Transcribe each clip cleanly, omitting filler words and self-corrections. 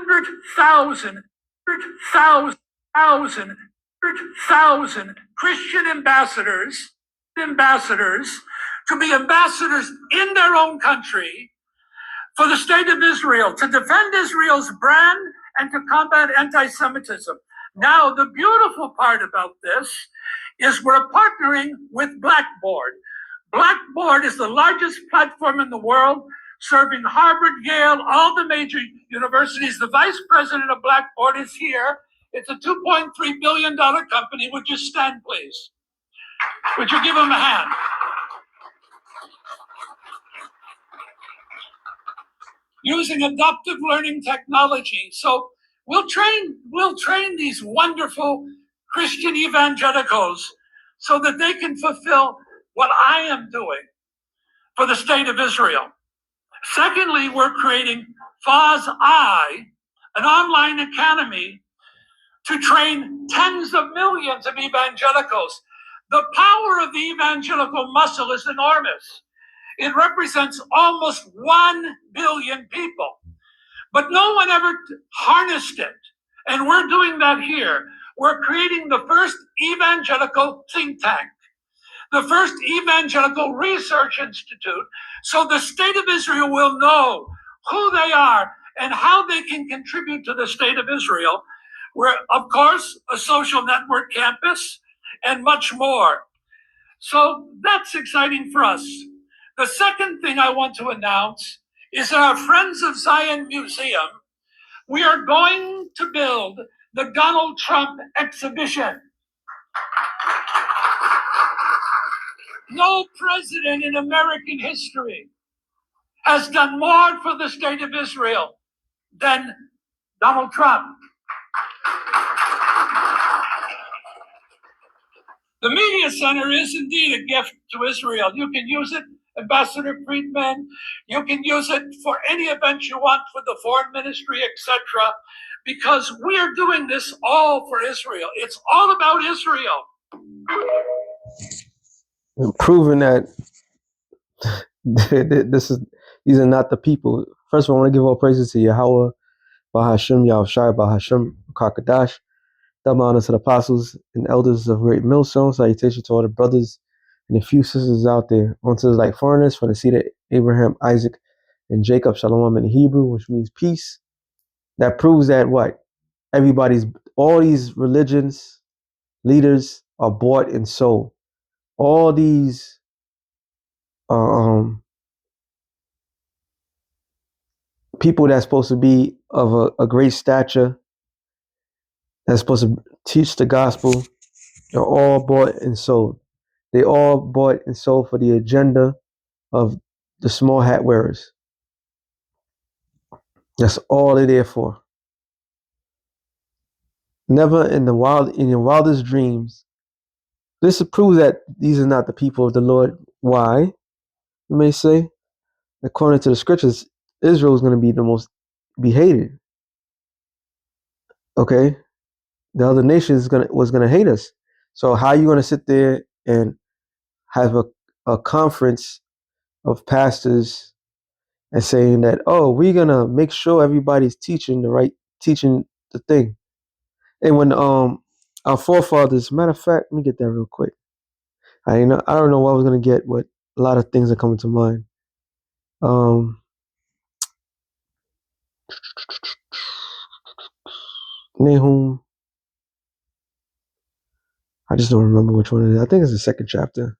100,000 Christian ambassadors to be ambassadors in their own country for the state of Israel, to defend Israel's brand and to combat anti-Semitism. Now, the beautiful part about this is we're partnering with Blackboard. Blackboard is the largest platform in the world, serving Harvard, Yale, all the major universities. The vice president of Blackboard is here. It's a $2.3 billion company. Would you stand, please? Would you give him a hand? Using adaptive learning technology. So we'll train these wonderful Christian evangelicals so that they can fulfill what I am doing for the state of Israel. Secondly, we're creating FOSI, an online academy to train tens of millions of evangelicals. The power of the evangelical muscle is enormous. It represents almost 1 billion people, but no one ever harnessed it. And we're doing that here. We're creating the first evangelical think tank, the first evangelical research institute, so the state of Israel will know who they are and how they can contribute to the state of Israel. We're, of course, a social network campus and much more. So that's exciting for us. The second thing I want to announce is our Friends of Zion Museum. We are going to build the Donald Trump exhibition. No president in American history has done more for the state of Israel than Donald Trump. The media center is indeed a gift to Israel. You can use it, Ambassador Friedman. You can use it for any event you want for the foreign ministry, etc. Because we are doing this all for Israel. It's all about Israel. And proving that these are not the people. First of all, I want to give all praises to Yahweh, Bahashim, Yahushai, Bahashim, Kakadash. Double honor to the apostles and elders of Great Millstone. Salutation to all the brothers and a few sisters out there. Onto the like foreigners from the seed of Abraham, Isaac, and Jacob. Shalom in Hebrew, which means peace. That proves that what? All these religions, leaders are bought and sold. All these people that's supposed to be of a great stature, that's supposed to teach the gospel, they're all bought and sold. They all bought and sold for the agenda of the small hat wearers. That's all they're there for. Never in your wildest dreams. This proves that these are not the people of the Lord. Why? You may say, according to the scriptures, Israel is going to be the most hated. Okay? The other nations was going to hate us. So how are you going to sit there and have a conference of pastors and saying that, oh, we're going to make sure everybody's teaching the thing. And when our forefathers, matter of fact, let me get that real quick. I don't know what I was going to get, but a lot of things are coming to mind. Nahum. I just don't remember which one it is. I think it's the second chapter.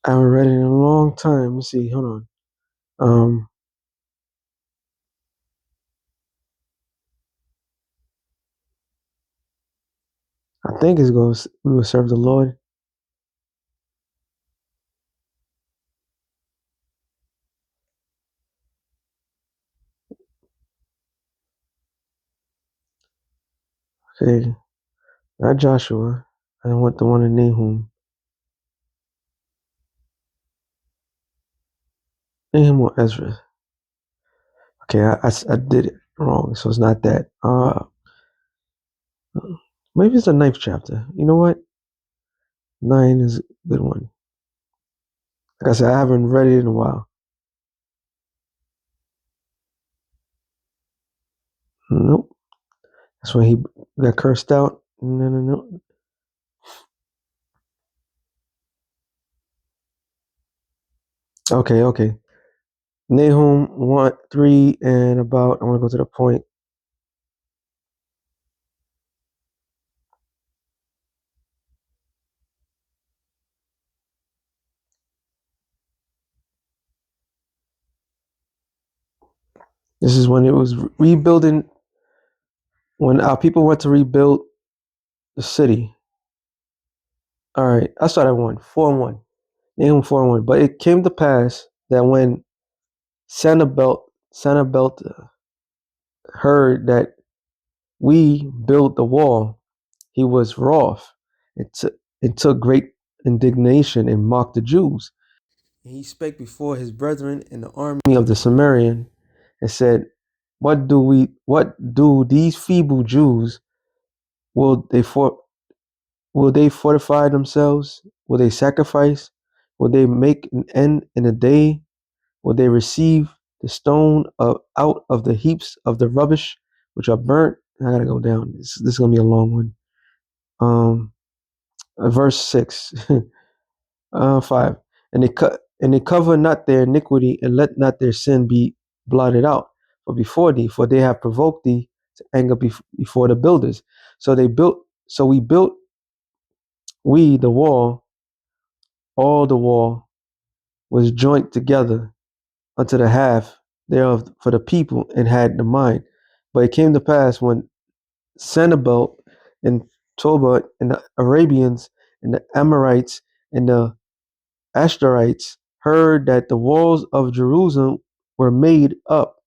I haven't read it in a long time. Let's see. Hold on. I think it's going. We will serve the Lord. Okay, not Joshua. I want the one in Nahum. Nahum or Ezra. Okay, I did it wrong, so it's not that. Maybe it's the 9th chapter. You know what? 9 is a good one. Like I said, I haven't read it in a while. Nope. That's when he got cursed out. No. Okay. Nahum 1, 3, and about, I want to go to the point. This is when it was rebuilding, when our people went to rebuild the city. All right, I started at 1, 4 and 1. Nahum 4 and 1. But it came to pass that when Sanballat heard that we built the wall, he was wroth and took great indignation and mocked the Jews. And he spake before his brethren in the army of the Samaritan and said, What do these feeble Jews? Will they fortify themselves? Will they sacrifice? Will they make an end in a day? Will they receive the stone out of the heaps of the rubbish which are burnt? I gotta go down. This is gonna be a long one. Verse 6, 5. And they cover not their iniquity, and let not their sin be blotted out. But before thee, for they have provoked thee to anger before the builders. So we built the wall. All the wall was joined together unto the half thereof for the people, and had the mind. But it came to pass when Sanballat and Tobiah and the Arabians and the Amorites and the Ashterites heard that the walls of Jerusalem were made up,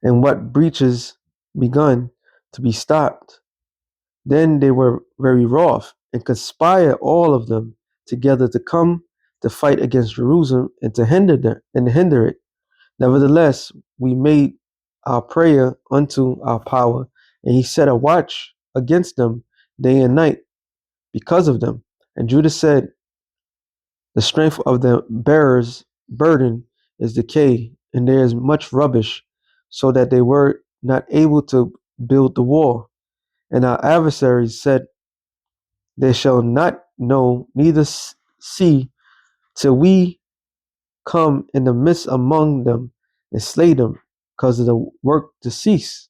and what breaches begun to be stopped, then they were very wroth, and conspired all of them together to come to fight against Jerusalem and to hinder it. Nevertheless, we made our prayer unto our power, and he set a watch against them day and night because of them. And Judah said, The strength of the bearer's burden is decay, and there is much rubbish, so that they were not able to build the wall. And our adversaries said, They shall not know, neither see, till we come in the midst among them and slay them, because of the work to cease.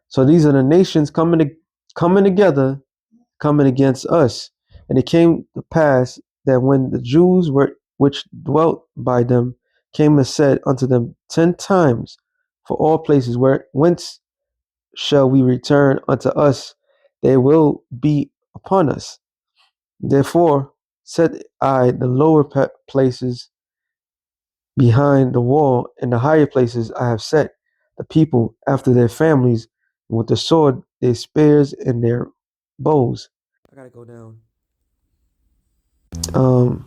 So these are the nations coming together, coming against us. And it came to pass that when the Jews which dwelt by them came and said unto them 10 times, For all places whence shall we return unto us, they will be upon us. Therefore set I the lower places behind the wall, and the higher places I have set the people after their families, and with the sword, their spears, and their bows. I gotta go down. Um,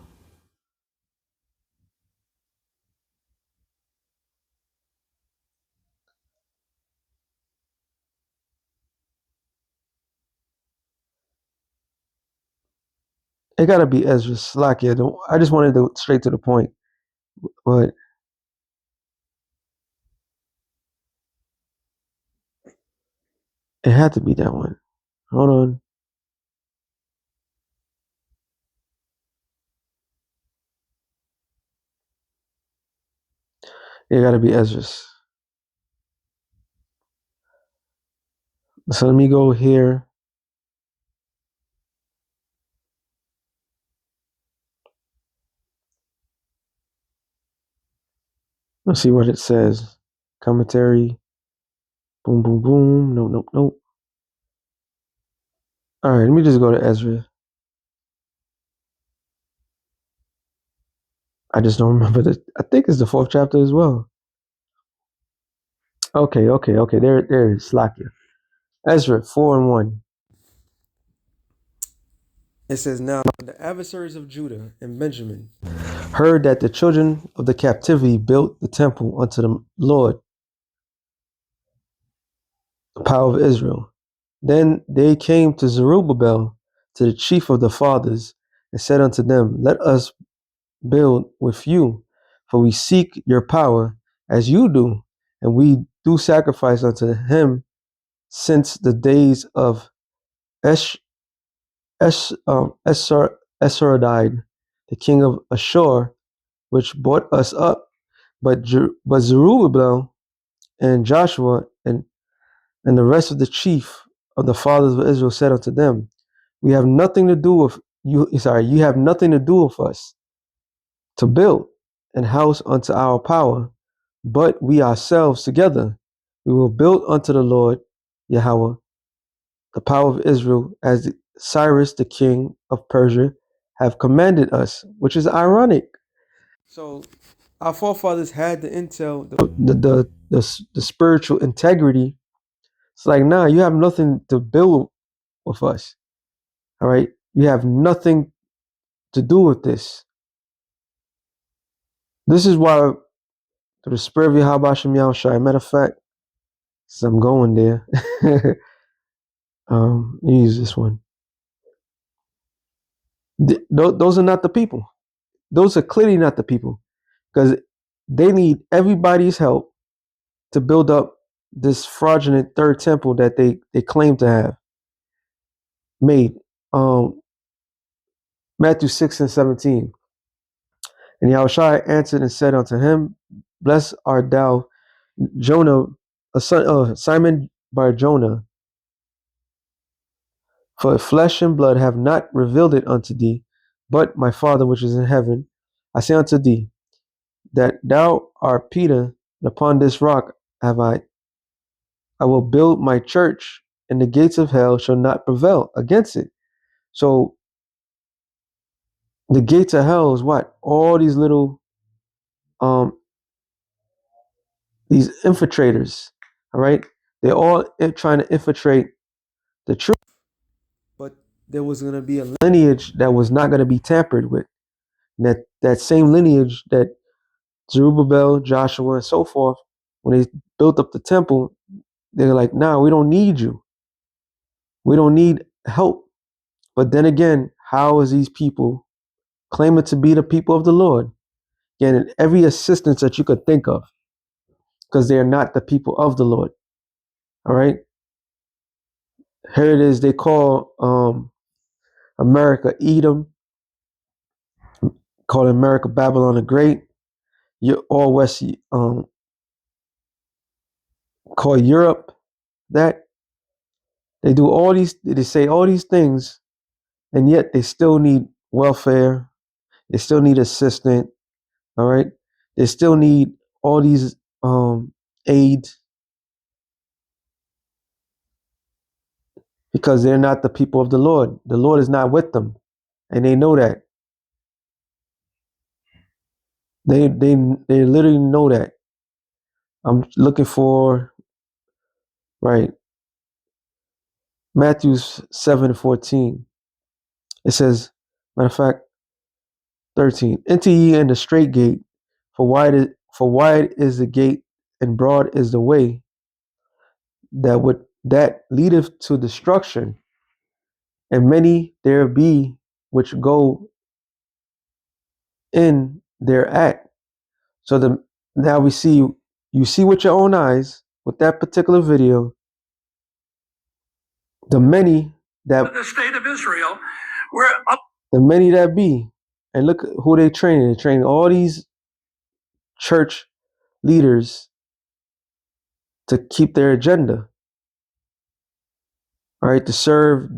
it gotta be Ezra Slakia. I just wanted to straight to the point, but it had to be that one. Hold on. It gotta be Ezra's. So let me go here. Let's see what it says. Commentary. Boom. Nope. All right, let me just go to Ezra. I just don't remember I think it's the 4th chapter as well. Okay. There it is. Slakia. Ezra 4 and 1. It says, Now the adversaries of Judah and Benjamin heard that the children of the captivity built the temple unto the Lord, the power of Israel. Then they came to Zerubbabel, to the chief of the fathers, and said unto them, Let us build with you, for we seek your power as you do, and we do sacrifice unto him since the days of Esh, Esarhaddon, the king of Ashur, which brought us up. But Zerubbabel and Joshua and the rest of the chief of the fathers of Israel said unto them, We have nothing to do with you. Sorry, you have nothing to do with us to build an house unto our power, but we ourselves together we will build unto the Lord Yahweh the power of Israel, as Cyrus the king of Persia have commanded us, which is ironic. So our forefathers had the intel, the spiritual integrity. It's like, nah, you have nothing to build with us. All right, you have nothing to do with this. This is why, through the spirit of Yahweh Hashem Yahushai, matter of fact, so I'm going there. Use this one. Those are not the people. Those are clearly not the people, because they need everybody's help to build up this fraudulent third temple that they claim to have made. Matthew 6:17. And Yahushua answered and said unto him, Blessed art thou, Jonah, a son of Simon Bar Jonah, for flesh and blood have not revealed it unto thee, but my Father which is in heaven. I say unto thee, that thou art Peter, and upon this rock I will build my church, and the gates of hell shall not prevail against it. So the gates of hell is what? All these little these infiltrators, all right? They're all trying to infiltrate the truth. But there was going to be a lineage that was not going to be tampered with. And that same lineage that Zerubbabel, Joshua, and so forth, when they built up the temple, they're like, nah, we don't need you. We don't need help. But then again, how is these people claiming to be the people of the Lord getting every assistance that you could think of? Because they're not the people of the Lord. All right. Here it is. They call America Edom, call America Babylon the Great. You all West call Europe that. They do all these. They say all these things, and yet they still need welfare. They still need assistance. All right. They still need all these aid, because they're not the people of the Lord. The Lord is not with them, and they know that. They literally know that. I'm looking for right Matthew 7:14. It says, matter of fact, 13. Enter ye in the straight gate, for wide is the gate, and broad is the way that leadeth to destruction, and many there be which go in thereat. So now we see, you see with your own eyes with that particular video, the many that The state of Israel, were up. the many that be, and look who they training. They training all these church leaders to keep their agenda, all right, to serve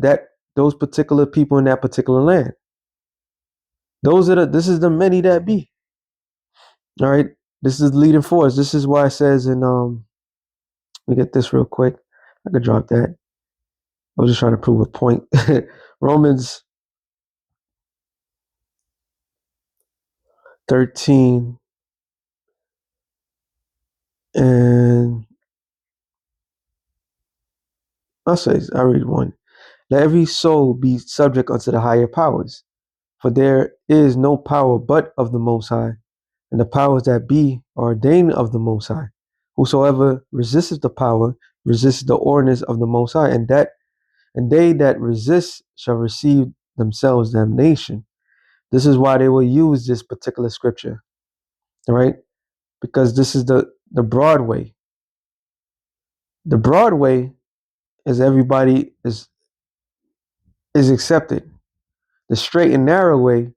those particular people in that particular land. This is the many that be. All right. This is the leading force. This is why it says in let me get this real quick. I could drop that. I was just trying to prove a point. Romans 13 and I read one. Let every soul be subject unto the higher powers, for there is no power but of the Most High, and the powers that be are ordained of the Most High. Whosoever resisteth the power resisteth the ordinance of the Most High, and and they that resist shall receive themselves damnation. This is why they will use this particular scripture, all right? Because this is the broad way. The broad way is everybody is accepted. The straight and narrow way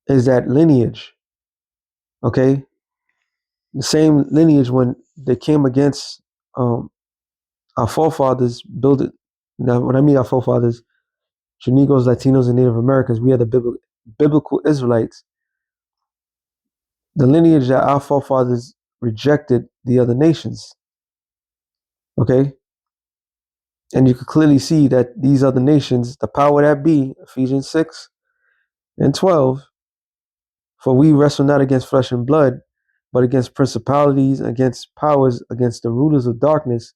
is that lineage, okay? The same lineage when they came against our forefathers, build it. Now, when I mean our forefathers, Chinitos, Latinos, and Native Americans, we are the biblical Israelites. The lineage that our forefathers rejected the other nations, okay? And you can clearly see that these other nations, the power that be, Ephesians 6 and 12, for we wrestle not against flesh and blood, but against principalities, against powers, against the rulers of darkness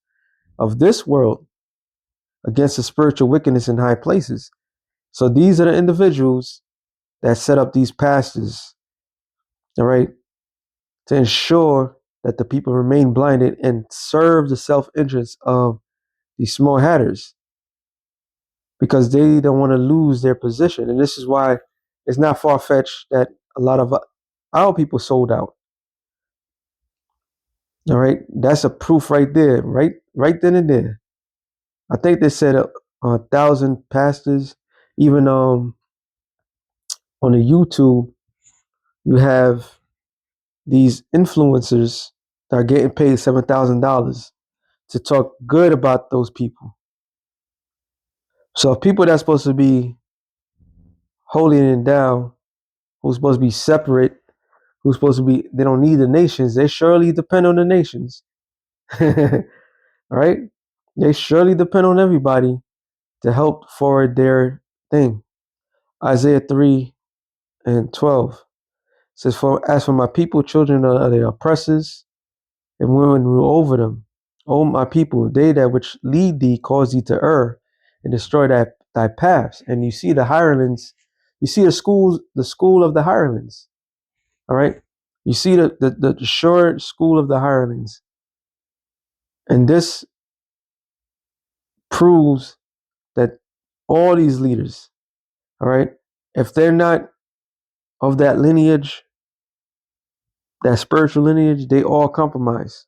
of this world, against the spiritual wickedness in high places. So these are the individuals that set up these pastors, all right, to ensure that the people remain blinded and serve the self-interest of these small hatters, because they don't want to lose their position. And this is why it's not far-fetched that a lot of our people sold out. All right, that's a proof right there, right then and there. I think they said 1,000 pastors. Even on the YouTube, you have these influencers that are getting paid $7,000 to talk good about those people. So people that's supposed to be holding it down, who's supposed to be separate, who's supposed to be, they don't need the nations. They surely depend on the nations. All right, they surely depend on everybody to help forward their thing. Isaiah 3 and 12 says, "For as for my people, children are the oppressors, and women rule over them. O my people, they that which lead thee cause thee to err, and destroy thy paths." And you see the hirelings, you see the school of the hirelings. All right, you see the short school of the hirelings, and this proves that all these leaders, all right, if they're not of that lineage, that spiritual lineage, they all compromise.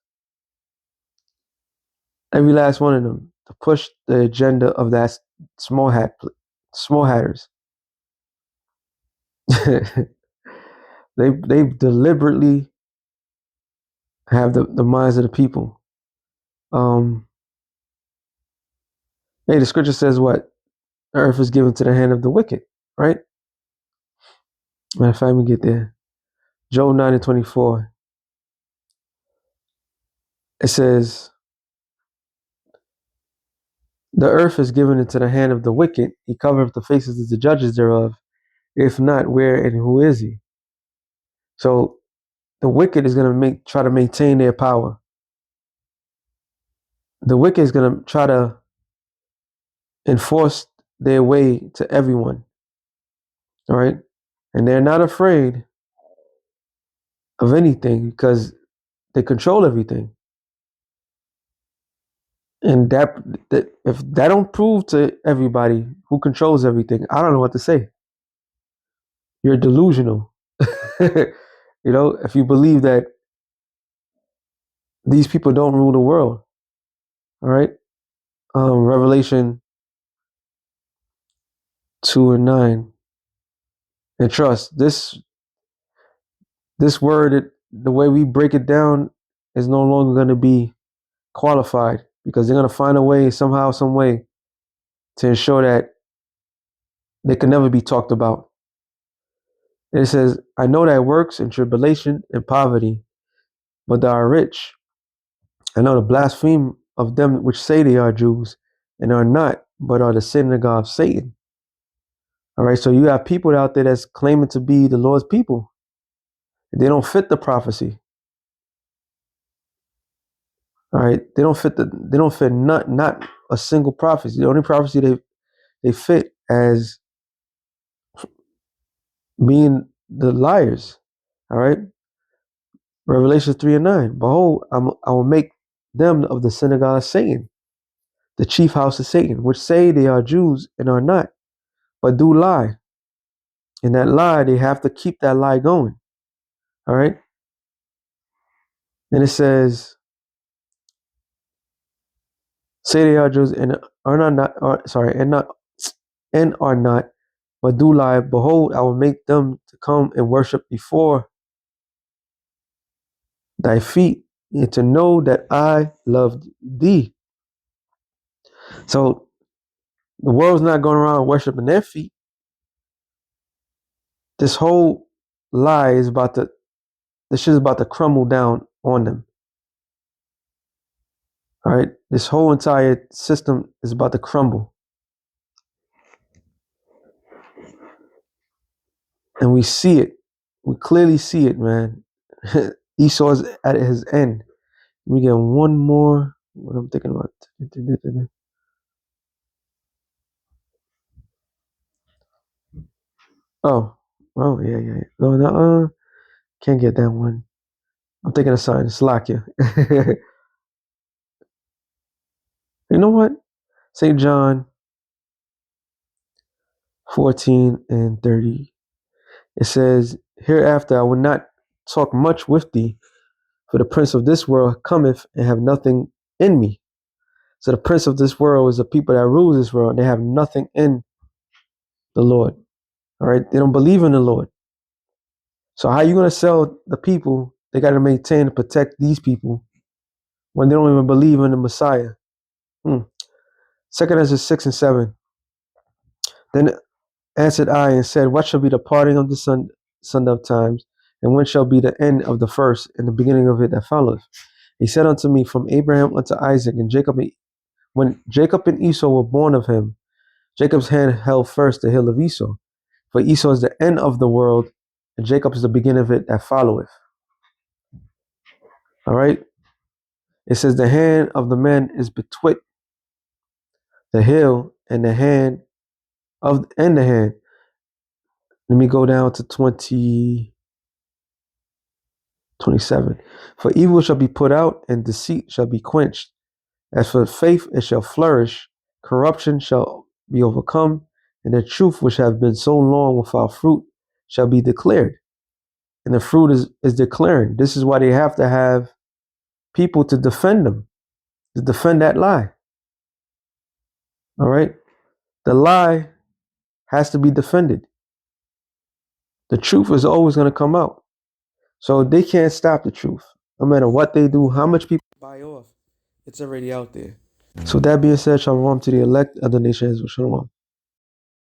Every last one of them to push the agenda of that small hatters. they deliberately have the minds of the people. Hey, the scripture says what? The earth is given to the hand of the wicked, right? Matter of fact, we get there. Job 9 and 24. It says, "The earth is given into the hand of the wicked. He covereth the faces of the judges thereof. If not, where and who is he?" So the wicked is going to try to maintain their power. The wicked is going to try to enforce their way to everyone. All right. And they're not afraid of anything because they control everything. And that if that don't prove to everybody who controls everything, I don't know what to say. You're delusional. If you believe that these people don't rule the world. All right. Revelation 2 and 9. And trust this word, the way we break it down, is no longer going to be qualified, because they're going to find a way, somehow, some way, to ensure that they can never be talked about. And it says, "I know thy works and tribulation and poverty, but thou art rich. I know the blaspheme of them which say they are Jews and are not, but are the synagogue of Satan." All right, so you have people out there that's claiming to be the Lord's people. They don't fit the prophecy. All right, they don't fit not a single prophecy. The only prophecy they fit as being the liars. All right, Revelation 3 and 9. "Behold, I will make them of the synagogue of Satan, the chief house of Satan, which say they are Jews and are not, but do lie. And that lie, they have to keep that lie going. All right. And it says, say they are Jews and are not, and are not, but do lie. Behold, I will make them to come and worship before thy feet, and to know that I loved thee. So the world's not going around worshiping their feet. This whole lie is this shit is about to crumble down on them. All right. This whole entire system is about to crumble. And we see it. We clearly see it, man. Esau's at his end. We get one more. What I'm thinking about. Oh, yeah. No, can't get that one. I'm thinking of something. Slakia. You know what? St. John 14 and 30. It says, hereafter I will not talk much with thee, for the prince of this world cometh and have nothing in me. So the prince of this world is the people that rule this world, and they have nothing in the Lord. All right. They don't believe in the Lord. So how are you going to sell the people? They got to maintain and protect these people when they don't even believe in the Messiah. Second Ezra 6 and 7. Then answered I and said, what shall be the parting of the sun of times, and when shall be the end of the first, and the beginning of it that followeth? He said unto me, from Abraham unto Isaac and Jacob. When Jacob and Esau were born of him, Jacob's hand held first the hill of Esau. For Esau is the end of the world, and Jacob is the beginning of it that followeth. All right. It says the hand of the man is betwixt the hill and the hand and the hand. Let me go down to 27. For evil shall be put out, and deceit shall be quenched. As for faith, it shall flourish. Corruption shall be overcome, and the truth which have been so long without fruit shall be declared. And the fruit is declaring. This is why they have to have people to defend them, to defend that lie. All right? The lie has to be defended. The truth is always going to come out. So they can't stop the truth. No matter what they do, how much people buy off, it's already out there. So that being said, shalom to the elect of the nation Israel. Shalom.